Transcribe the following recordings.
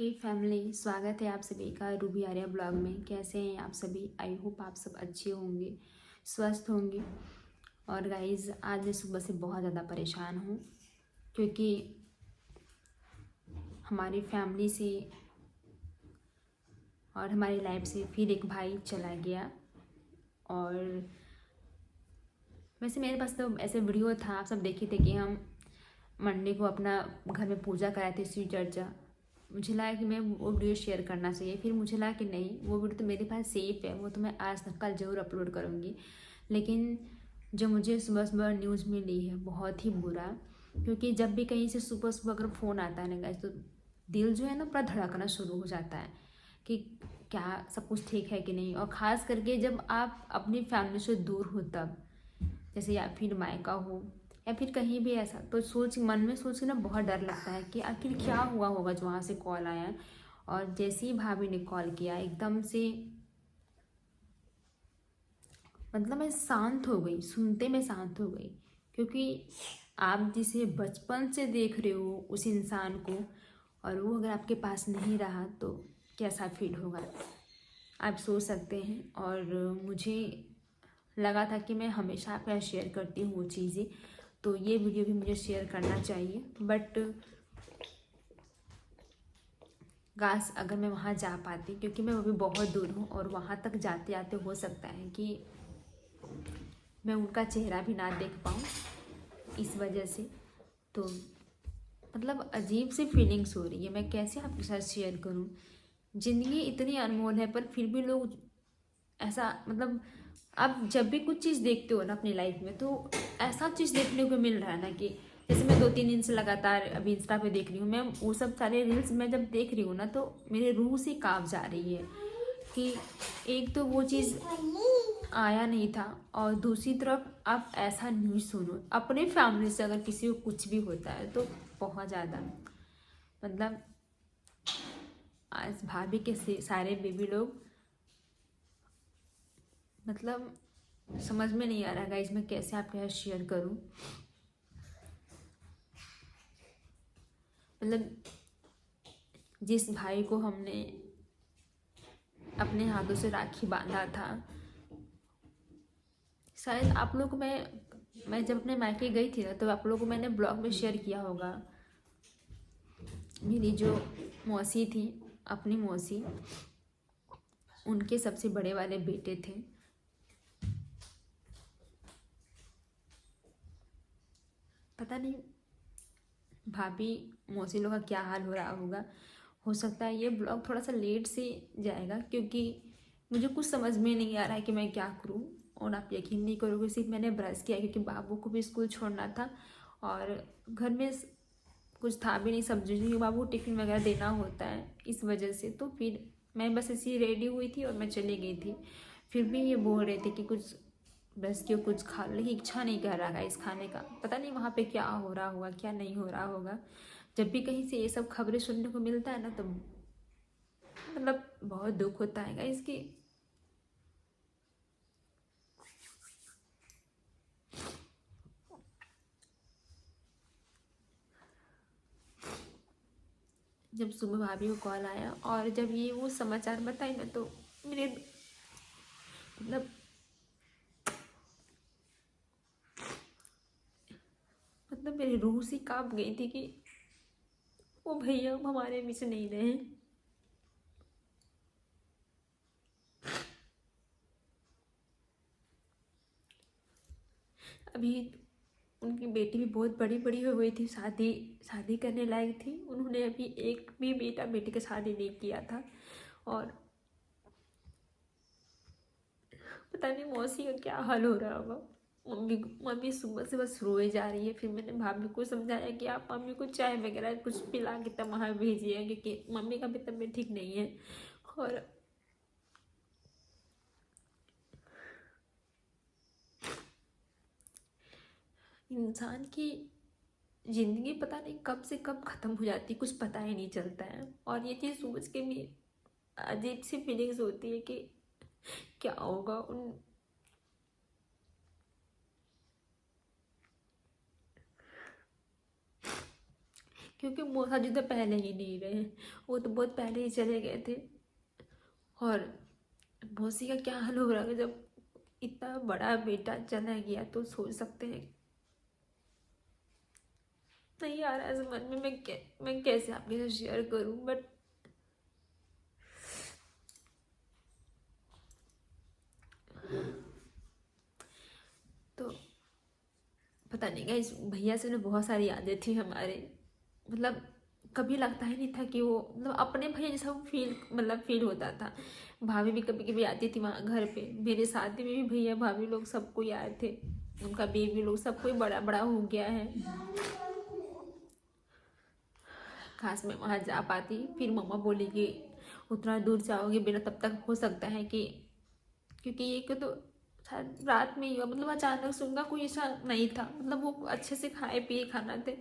हे family, स्वागत है आप सभी का रूबी आर्या ब्लॉग में। कैसे हैं आप सभी? आई होप आप सब अच्छे होंगे, स्वस्थ होंगे। और गाइज़, आज मैं सुबह से बहुत ज़्यादा परेशान हूँ क्योंकि हमारी फैमिली से और हमारी लाइफ से फिर एक भाई चला गया। और वैसे मेरे पास तो ऐसे वीडियो था, आप सब देखे थे कि हम मंडे को अपना घर में पूजा कराए थे, शिव चर्चा। मुझे लगा कि मैं वो वीडियो शेयर करना चाहिए, फिर मुझे लगा कि नहीं, वो वीडियो तो मेरे पास सेफ है, वो तो मैं आज तक कल ज़रूर अपलोड करूँगी। लेकिन जो मुझे सुबह सुबह न्यूज़ मिली है बहुत ही बुरा, क्योंकि जब भी कहीं से सुबह सुबह अगर फ़ोन आता है ना गाइस, तो दिल जो है ना पूरा धड़कना शुरू हो जाता है कि क्या सब कुछ ठीक है कि नहीं। और ख़ास करके जब आप अपनी फैमिली से दूर हो तब, जैसे या फिर मायका हो या फिर कहीं भी ऐसा, तो मन में सोच के ना बहुत डर लगता है कि आखिर क्या हुआ होगा जो वहाँ से कॉल आया। और जैसे ही भाभी ने कॉल किया, एकदम से मतलब मैं शांत हो गई, सुनते में शांत हो गई। क्योंकि आप जिसे बचपन से देख रहे हो उस इंसान को, और वो अगर आपके पास नहीं रहा तो कैसा फील होगा, आप सोच सकते हैं। और मुझे लगा था कि मैं हमेशा आपके साथ शेयर करती हूँ वो चीज़ें, तो ये वीडियो भी मुझे शेयर करना चाहिए। बट काश अगर मैं वहाँ जा पाती, क्योंकि मैं अभी बहुत दूर हूँ और वहाँ तक जाते आते हो सकता है कि मैं उनका चेहरा भी ना देख पाऊँ इस वजह से। तो मतलब अजीब सी फीलिंग्स हो रही है, मैं कैसे आपके साथ शेयर करूँ। ज़िंदगी इतनी अनमोल है, पर फिर भी लोग ऐसा, मतलब आप जब भी कुछ चीज़ देखते हो ना अपनी लाइफ में, तो ऐसा चीज़ देखने को मिल रहा है ना कि जैसे मैं 2-3 दिन से लगातार अभी इंस्टा पे देख रही हूँ, मैं वो सब सारे रील्स मैं जब देख रही हूँ ना, तो मेरे रूह से काँप जा रही है कि एक तो वो चीज़ आया नहीं था, और दूसरी तरफ आप ऐसा न्यूज़ सुनो अपने फैमिली से, अगर किसी को कुछ भी होता है तो बहुत ज़्यादा, मतलब आज भाभी के सारे बेबी लोग, मतलब समझ में नहीं आ रहा गाइस मैं कैसे आपके साथ शेयर करूं। मतलब जिस भाई को हमने अपने हाथों से राखी बांधा था, शायद आप लोग को मैं जब अपने मायके गई थी ना, तो आप लोगों को मैंने ब्लॉग में शेयर किया होगा। मेरी जो मौसी थी, अपनी मौसी, उनके सबसे बड़े वाले बेटे थे। पता नहीं भाभी मौसी लोग का क्या हाल हो रहा होगा। हो सकता है ये ब्लॉग थोड़ा सा लेट से जाएगा, क्योंकि मुझे कुछ समझ में नहीं आ रहा है कि मैं क्या करूं। और आप यकीन नहीं करोगे, सिर्फ मैंने ब्रश किया क्योंकि बाबू को भी स्कूल छोड़ना था, और घर में कुछ था भी नहीं सब्जी, क्योंकि बाबू को टिफ़िन वगैरह देना होता है, इस वजह से। तो फिर मैं बस ऐसी रेडी हुई थी और मैं चली गई थी। फिर भी ये बोल रहे थे कि कुछ बस क्यों कुछ खा, लेकिन इच्छा नहीं कर रहा इस खाने का। पता नहीं वहाँ पे क्या हो रहा होगा, क्या नहीं हो रहा होगा। जब भी कहीं से ये सब खबरें सुनने को मिलता है ना, तो मतलब बहुत दुख होता है इसकी। जब सुबह भाभी को कॉल आया और जब ये वो समाचार बताए ना, तो मेरे मतलब मेरी रूह सी कांप गई थी कि वो भैया हमारे बीच नहीं रहे। अभी उनकी बेटी भी बहुत बड़ी बड़ी हो गई थी, शादी शादी करने लायक थी। उन्होंने अभी एक भी बेटा बेटी का शादी नहीं किया था। और पता नहीं मौसी का क्या हाल हो रहा होगा। मम्मी सुबह से बस रोए जा रही है। फिर मैंने भाभी को समझाया कि आप मम्मी को चाय वगैरह कुछ पिला के तब वहाँ भेजिए, क्योंकि मम्मी का भी तबीयत ठीक नहीं है। और इंसान की ज़िंदगी पता नहीं कब से कब ख़त्म हो जाती है, कुछ पता ही नहीं चलता है। और ये चीज़ सोच के भी अजीब सी फीलिंग्स होती है कि क्या होगा उन, क्योंकि मौसा जी तो पहले ही नहीं रहे, वो तो बहुत पहले ही चले गए थे। और मौसी का क्या हाल हो रहा है जब इतना बड़ा बेटा चला गया, तो सोच सकते हैं। नहीं आ रहा है समझ में, मैं कैसे आपके साथ शेयर करूं, बट तो पता नहीं गाइस, भैया से ना बहुत सारी यादें थी हमारे। मतलब कभी लगता ही नहीं था कि वो मतलब अपने भैया जैसा वो फील होता था। भाभी भी कभी कभी आती थी वहाँ घर पे, मेरे शादी में भी भैया भाभी लोग सब कोई आए थे, उनका बेबी लोग सब कोई बड़ा बड़ा हो गया है। खास मैं वहाँ जा पाती, फिर मम्मा बोली कि उतना दूर जाओगे बेटा तब तक हो सकता है कि, क्योंकि ये कि तो शायद रात में ही हुआ, मतलब अचानक से उनका कोई ऐसा नहीं था, मतलब वो अच्छे से खाए पिए खाना थे।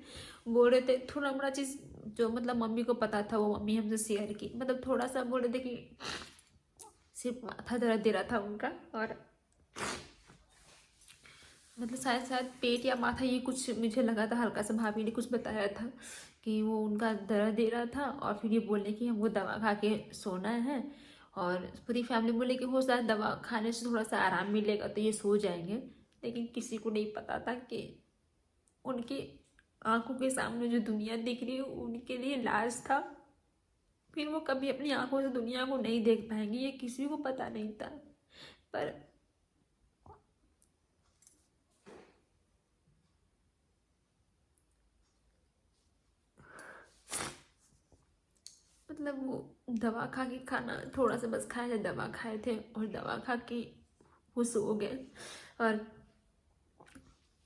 बोल रहे थे थोड़ा बड़ा चीज़ जो मतलब मम्मी को पता था वो मम्मी हमसे शेयर की, मतलब थोड़ा सा बोल रहे थे कि सिर्फ माथा दर्द दे रहा था उनका, और मतलब शायद शायद पेट या माथा ये कुछ मुझे लगा था हल्का सा, भाभी ने कुछ बताया था कि वो उनका दर्द दे रहा था। और फिर ये बोले कि हमको दवा खा के सोना है, और पूरी फैमिली बोले कि हो सकता है दवा खाने से थोड़ा सा आराम मिलेगा तो ये सो जाएंगे। लेकिन किसी को नहीं पता था कि उनकी आंखों के सामने जो दुनिया दिख रही है उनके लिए लाज था, फिर वो कभी अपनी आंखों से दुनिया को नहीं देख पाएंगे, ये किसी को पता नहीं था। पर मतलब वो दवा खा के खाना थोड़ा सा बस खाए थे, दवा खाए थे और दवा खा के वो सो गए। और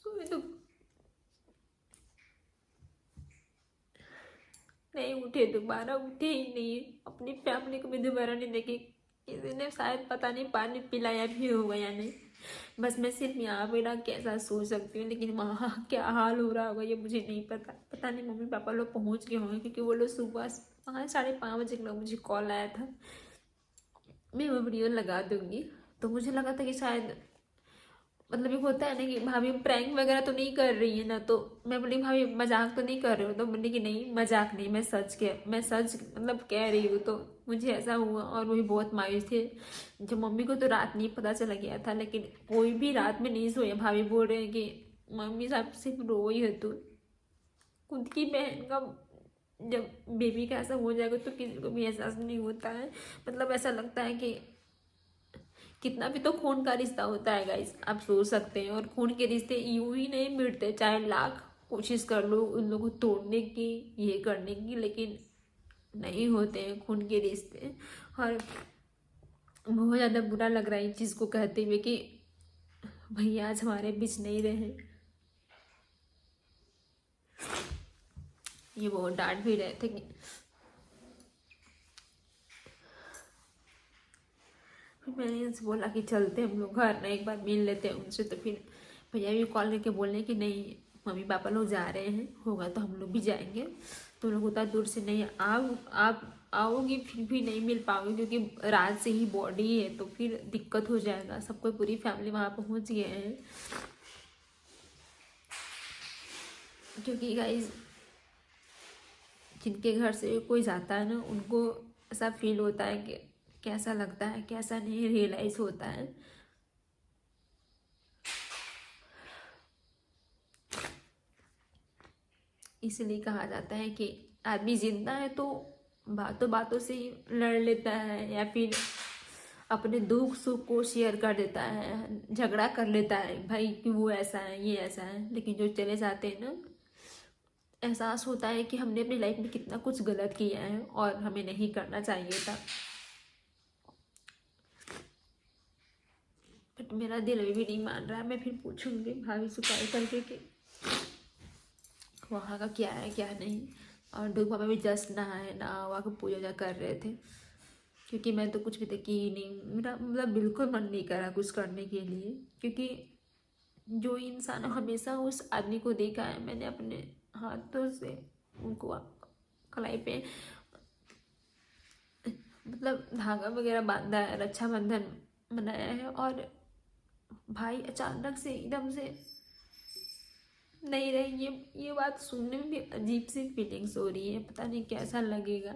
सोए तो नहीं उठे, दोबारा उठे ही नहीं, अपनी फैमिली को भी दोबारा नहीं देखे। किसी ने शायद पता नहीं पानी पिलाया भी होगा या नहीं, बस मैं सिर्फ यहाँ पे ना कैसा सोच सकती हूँ, लेकिन वहाँ क्या हाल हो रहा होगा ये मुझे नहीं पता। पता नहीं मम्मी पापा लोग पहुँच गए होंगे, क्योंकि वो लोग सुबह 5 साढ़े 5 बजे के लोग मुझे कॉल आया था। मैं वो वीडियो लगा दूंगी। तो मुझे लगा था कि शायद मतलब ये होता है ना कि भाभी प्रैंक वगैरह तो नहीं कर रही है ना, तो मैं बोली भाभी मजाक तो नहीं कर रहे हो, तो बोली कि नहीं मजाक नहीं, मैं सच मतलब कह रही हूँ। तो मुझे ऐसा हुआ और वो भी बहुत मायूस थे। जब मम्मी को तो रात नहीं पता चला गया था, लेकिन कोई भी रात में नहीं सोया। भाभी बोल रहे हैं कि मम्मी साहब सिर्फ रो ही है तू, खुद की बहन का जब बेबी का ऐसा हो जाएगा तो किसी को भी एहसास नहीं होता है। मतलब ऐसा लगता है कि कितना भी तो खून का रिश्ता होता है गाइस, आप सोच सकते हैं। और खून के रिश्ते यूं ही नहीं मिटते, चाहे लाख कोशिश कर लो उन लोगों को तोड़ने की, ये करने की, लेकिन नहीं होते हैं खून के रिश्ते। और बहुत ज़्यादा बुरा लग रहा है इस चीज़ को कहते हुए कि भैया आज हमारे बीच नहीं रहे। ये बहुत डांट भी रहे थे कि फिर मैंने उनसे बोला कि चलते हम लोग घर ना, एक बार मिल लेते हैं उनसे। तो फिर भैया भी कॉल करके बोले कि नहीं मम्मी पापा लोग जा रहे हैं, होगा तो हम लोग भी जाएंगे। तो लोग उतना दूर से नहीं आप आओगी फिर भी नहीं मिल पाओगे, क्योंकि रात से ही बॉडी है तो फिर दिक्कत हो जाएगा। सबको पूरी फैमिली वहाँ पहुँच गए हैं, क्योंकि गाइज जिनके घर से कोई जाता है ना उनको ऐसा फील होता है कि कैसा लगता है कैसा नहीं रियलाइज होता है। इसलिए कहा जाता है कि आदमी जिंदा है तो बातों बातों से ही लड़ लेता है, या फिर अपने दुख सुख को शेयर कर देता है, झगड़ा कर लेता है भाई कि वो ऐसा है ये ऐसा है। लेकिन जो चले जाते हैं ना, एहसास होता है कि हमने अपनी लाइफ में कितना कुछ गलत किया है और हमें नहीं करना चाहिए था। बट मेरा दिल अभी भी नहीं मान रहा है। मैं फिर पूछूंगी भाभी से कॉल करके कि वहाँ का क्या है क्या नहीं। और डूब पापा भी जस्ट नहा वहाँ को पूजा वूजा कर रहे थे, क्योंकि मैं तो कुछ भी देखी ही नहीं। मेरा मतलब बिल्कुल मन नहीं करा कुछ करने के लिए, क्योंकि जो इंसान हमेशा उस आदमी को देखा है, मैंने अपने हाथों से उनको कलाई पे मतलब धागा वगैरह बांधा है, रक्षाबंधन मनाया है, और भाई अचानक से एकदम से नहीं रही। ये बात सुनने में भी अजीब सी फीलिंग्स हो रही है, पता नहीं कैसा लगेगा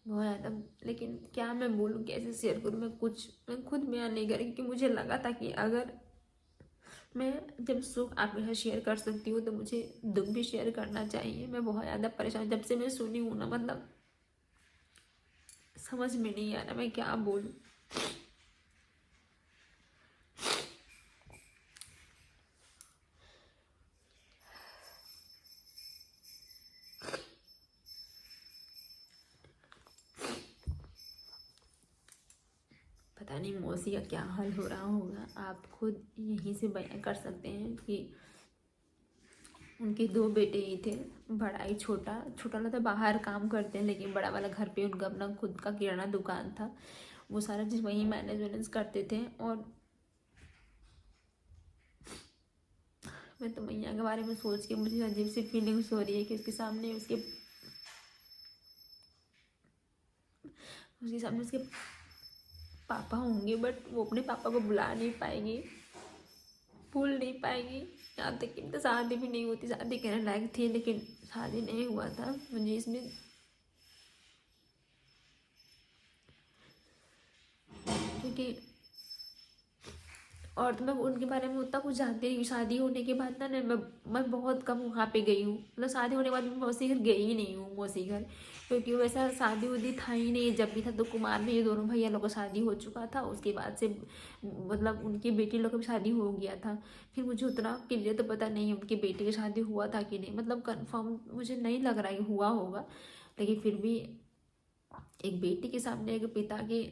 बहुत ज़्यादा। लेकिन क्या मैं बोलूँ, कैसे शेयर करूँ, मैं खुद बयान नहीं करी, क्योंकि मुझे लगा था कि अगर मैं जब सुख आपके साथ शेयर कर सकती हूँ तो मुझे दुख भी शेयर करना चाहिए। मैं बहुत ज़्यादा परेशान जब से मैं सुनी हूँ ना, मतलब समझ में नहीं आ रहा मैं क्या बोलूँ। पता नहीं मौसी का क्या हाल हो रहा होगा, आप खुद यहीं से बयां कर सकते हैं कि उनके 2 बेटे ही थे। बड़ा ही छोटा वाला तो बाहर काम करते हैं, लेकिन बड़ा वाला घर पे उनका अपना खुद का किराना दुकान था, वो सारा चीज़ वहीं मैनेज करते थे। और मैं तो मैया के बारे में सोच के मुझे अजीब सी फीलिंग्स हो रही है कि उसके सामने उसके पापा होंगे, बट वो अपने पापा को बुला नहीं पाएगी, भूल नहीं पाएगी। यहाँ तक कि तो शादी भी नहीं होती, शादी करने लायक थी लेकिन शादी नहीं हुआ था। मुझे इसमें क्योंकि और तो मैं उनके बारे में उतना कुछ जानती नहीं। शादी होने के बाद ना मैं बहुत कम वहाँ पे गई हूँ, मतलब शादी होने के बाद मैं मौसी घर गई ही नहीं हूँ, मौसी घर, क्योंकि वैसा शादी उदी था ही नहीं। जब भी था तो कुमार में ये दोनों भैया लोग का शादी हो चुका था, उसके बाद से मतलब उनकी बेटी लोग का भी शादी हो गया था। फिर मुझे उतना क्लियर तो पता नहीं है उनकी बेटी की शादी हुआ था कि नहीं, मतलब कन्फर्म मुझे नहीं लग रहा है कि हुआ होगा। लेकिन फिर भी एक बेटी के सामने एक पिता के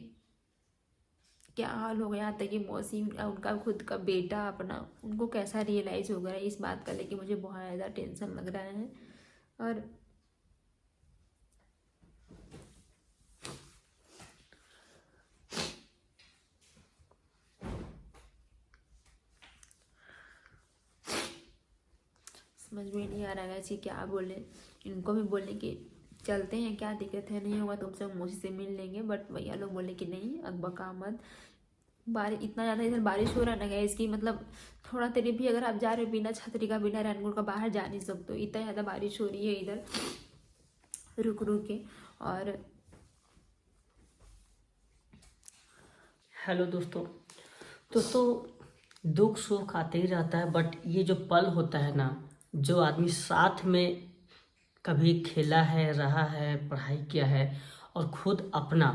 क्या हाल हो गया, यहाँ तक कि मौसी उनका खुद का बेटा अपना उनको कैसा रियलाइज़ होगा इस बात का लेके मुझे बहुत ज़्यादा टेंशन लग रहा है। और समझ में नहीं आ रहा है कि क्या बोले। इनको भी बोले कि चलते हैं, क्या दिक्कत है, नहीं होगा तुमसे, मौसी से मिल लेंगे, बट भैया लोग बोले कि नहीं अब बका मत। बारिश इतना ज़्यादा इधर बारिश हो रहा है ना गया इसकी, मतलब थोड़ा तेरे भी अगर आप जा रहे हो बिना छतरी का बिना रेनकोट का बाहर जा नहीं सकते, इतना ज़्यादा बारिश हो रही है इधर रुक रुक के। और हेलो दोस्तों दुख सुख आते ही रहता है, बट ये जो पल होता है ना, जो आदमी साथ में कभी खेला है, रहा है, पढ़ाई किया है, और खुद अपना,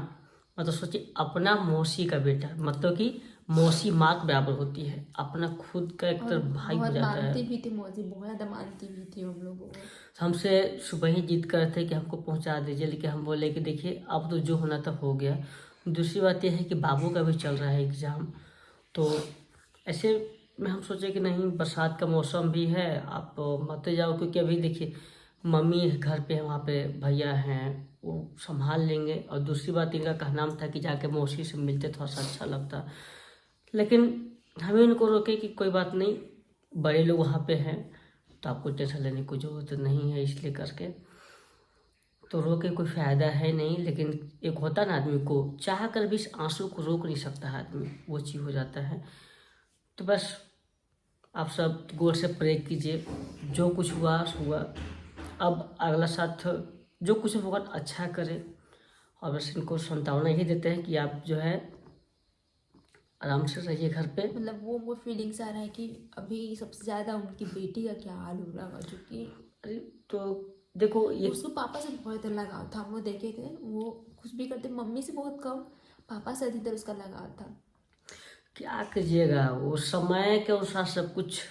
मतलब सोचिए अपना मौसी का बेटा, मतलब कि मौसी माँ के बराबर होती है, अपना खुद का एक और तरह भाई हो बहुत जाता है। मानती भी थी मौसी, बहुत ज़्यादा मानती भी थी हम लोगों को। हमसे सुबह ही जिद कर रहे थे कि हमको पहुंचा दीजिए, लेकिन हम बोले कि देखिए अब तो जो होना था हो गया। दूसरी बात यह है कि बाबू का भी चल रहा है एग्ज़ाम, तो ऐसे में हम सोचे कि नहीं, बरसात का मौसम भी है, आप मत जाओ, क्योंकि अभी देखिए मम्मी घर पे है, वहाँ पे भैया हैं, वो संभाल लेंगे। और दूसरी बात इनका कहना था कि जाके मौसी से मिलते थोड़ा सा अच्छा लगता, लेकिन हमें इनको रोके कि कोई बात नहीं, बड़े लोग वहाँ पे हैं तो आपको टेंशन लेने की ज़रूरत नहीं है, इसलिए करके तो रो के कोई फ़ायदा है नहीं। लेकिन एक होता ना, आदमी को चाह कर भी इस आंसू को रोक नहीं सकता है आदमी, वो चीज़ हो जाता है। तो बस आप सब गौर से प्रे कीजिए, जो कुछ हुआ हुआ, अब अगला साथ जो कुछ होगा अच्छा करें। और बस इनको सांत्वना यही देते हैं कि आप जो है आराम से रहिए घर पे। मतलब वो फीलिंग्स आ रहा है कि अभी सबसे ज़्यादा उनकी बेटी का क्या हाल हो रहा होगा, क्योंकि अरे तो देखो ये उसको पापा से बहुत लगाव था, हम वो देखे थे, वो कुछ भी करते, मम्मी से बहुत कम, पापा से अधिकतर उसका लगाव था। क्या कीजिएगा, वो समय के अनुसार सब कुछ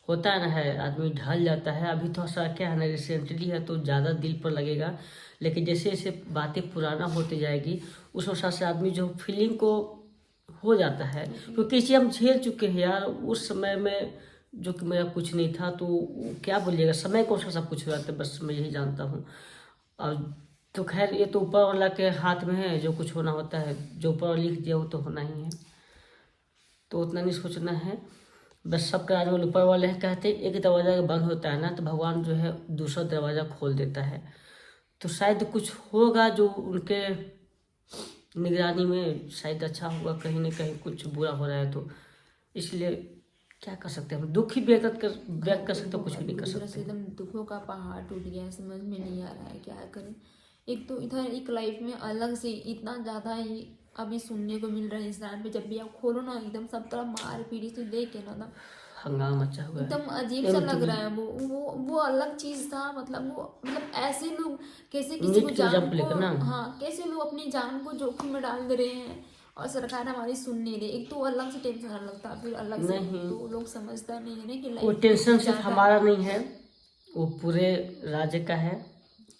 होता है ना, है आदमी ढल जाता है। अभी थोड़ा सा क्या है ना, रिसेंटली है तो ज़्यादा दिल पर लगेगा, लेकिन जैसे जैसे बातें पुराना होती जाएगी उस अनुसार से आदमी जो फीलिंग को हो जाता है। क्योंकि इसे हम झेल चुके हैं यार, उस समय में जो कि मेरा कुछ नहीं था, तो क्या बोलिएगा, समय के अनुसार सब कुछ हो जाता है, बस मैं यही जानता हूँ। और तो खैर ये तो ऊपर वाला के हाथ में है, जो कुछ होना होता है, जो ऊपर वाला लिख दिया वो तो होना ही है, तो उतना नहीं सोचना है। बस सबका आज ऊपर वाले हैं, कहते हैं एक दरवाज़ा बंद होता है ना तो भगवान जो है दूसरा दरवाज़ा खोल देता है। तो शायद कुछ होगा जो उनके निगरानी में शायद अच्छा होगा, कहीं ना कहीं कुछ बुरा हो रहा है तो इसलिए क्या कर सकते हैं हम, दुख ही व्यक्त कर सकते हैं, कुछ भी नहीं कर पूरी तरह से सकते। एकदम दुखों का पहाड़ टूट गया है, समझ में नहीं आ रहा है क्या करें। एक तो इधर एक लाइफ में अलग से इतना ज़्यादा ही अभी सुनने को मिल रहा है इंसान पे, जब भी आप खोलो ना एकदम सब तरफ मार पीट से देख के ना एकदम हंगामा मचा हुआ है एकदम अजीब सा लग रहा है। वो अलग चीज था, मतलब ऐसे लोग कैसे किसी को नीट के एग्जाम जान को को, लेकर ना, हाँ कैसे लोग अपनी जान को जोखिम में डाल दे रहे हैं और सरकार हमारी सुन नहीं रही। एक तो अलग से टेंशन अलग था, फिर अलग से नहीं तो लोग समझता नहीं है ना कि वो लाइफ टेंशन कितना सिर्फ ज्यादा हमारा नहीं है, वो पूरे राज्य का है,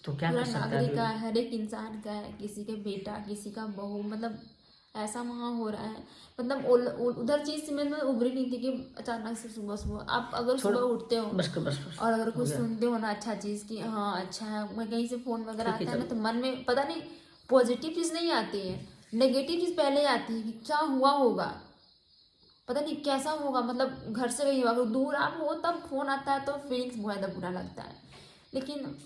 तो क्या पूरा कर सकता है नागरिक का आदमी। है, हर एक इंसान का है, किसी के बेटा किसी का बहू, मतलब ऐसा वहाँ हो रहा है। मतलब उधर चीज से मैं उभरी नहीं थी कि अचानक से सुबह सुबह आप अगर छोड़, सुबह उठते हो बस और अगर हो कुछ गया। सुनते हो ना अच्छा चीज़ की, हाँ अच्छा है, मैं कहीं से फ़ोन वगैरह ठीक है आता है ना चलो। तो मन में पता नहीं पॉजिटिव चीज़ नहीं आती है, नेगेटिव चीज़ पहले आती है कि क्या हुआ होगा, पता नहीं कैसा होगा, मतलब घर से कहीं अगर दूर आप हो तब फ़ोन आता है तो फीलिंग्स बहुत ज़्यादा बुरा लगता है। लेकिन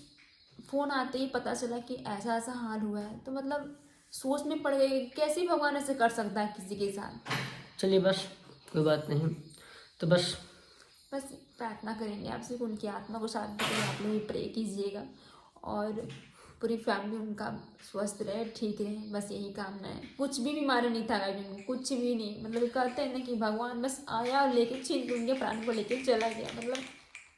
फ़ोन आते ही पता चला कि ऐसा ऐसा हाल हुआ है तो मतलब सोच में पड़ गई कैसे भगवान ऐसे कर सकता है किसी के साथ। चलिए बस, कोई बात नहीं, तो बस बस प्रार्थना करेंगे आपसे कि उनकी आत्मा को शांति के लिए आप लोग भी प्रे कीजिएगा और पूरी फैमिली उनका स्वस्थ रहे ठीक रहे, बस यही कामना है। कुछ भी बीमारी नहीं था गाइड उनको, कुछ भी नहीं, मतलब कहते हैं ना कि भगवान बस आया और लेके छीन के उनके प्राण को लेके चला गया, मतलब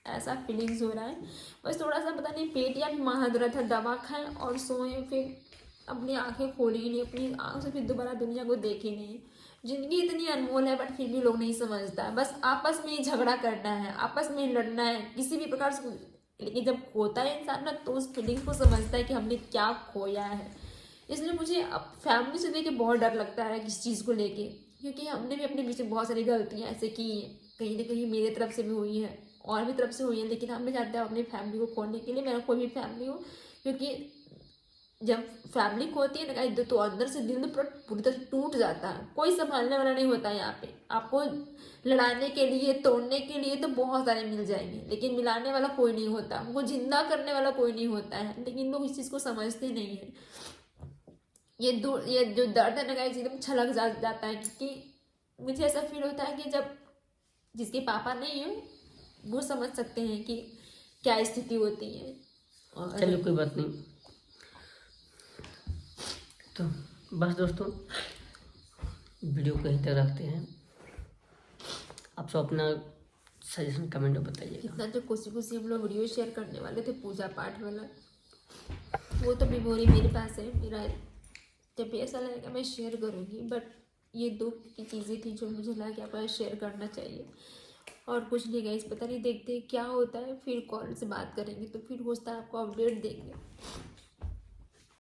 ऐसा फीलिंग्स हो रहा है। बस थोड़ा सा पता नहीं पेट या भी महाद रहा था, दवा खाएं और सोएं, फिर अपनी आंखें खोली ही नहीं, अपनी आंख से फिर दोबारा दुनिया को देखी नहीं। जिंदगी इतनी अनमोल है बट फिर भी लोग नहीं समझता है, बस आपस में ही झगड़ा करना है, आपस में ही लड़ना है किसी भी प्रकार से। लेकिन जब खोता है इंसान ना तो उस फीलिंग्स को समझता है कि हमने क्या खोया है। इसलिए मुझे अब फैमिली से लेके बहुत डर लगता है किसी चीज़ को लेके, क्योंकि हमने भी अपने बीच में बहुत सारी गलतियाँ ऐसे की हैं, कहीं ना कहीं मेरे तरफ से भी हुई है और भी तरफ से हुई है, लेकिन हम भी चाहते हैं अपनी फैमिली को खोने के लिए, मेरा कोई भी फैमिली हो, क्योंकि जब फैमिली खोती है ना गाइस तो अंदर से दिल में पूरी तरह से टूट जाता है, कोई संभालने वाला नहीं होता है। यहाँ पे आपको लड़ाने के लिए तोड़ने के लिए तो बहुत सारे मिल जाएंगे, लेकिन मिलाने वाला कोई नहीं होता, हमको जिंदा करने वाला कोई नहीं होता है, लेकिन लोग इस चीज़ को समझते नहीं है। ये जो दर्द है ना गाइस एकदम छलक जाता है, क्योंकि मुझे ऐसा फील होता है कि जब जिसके पापा नहीं है वो समझ सकते हैं कि क्या स्थिति होती है। और चलिए कोई बात नहीं, तो बस दोस्तों वीडियो को यहीं तक रखते हैं। आप सब अपना सजेशन कमेंट में बताइएगा। कितना जो खुशी खुशी हम लोग वीडियो शेयर करने वाले थे पूजा पाठ वाला, वो तो मेमोरी मेरे पास है, मेरा जब भी ऐसा लगेगा मैं शेयर करूँगी, बट ये दुख की चीज़ें थी जो मुझे लगा कि आपको शेयर करना चाहिए। और कुछ नहीं गाइस, पता नहीं देखते क्या होता है, फिर कॉल से बात करेंगे तो फिर हो सकता है आपको अपडेट देंगे।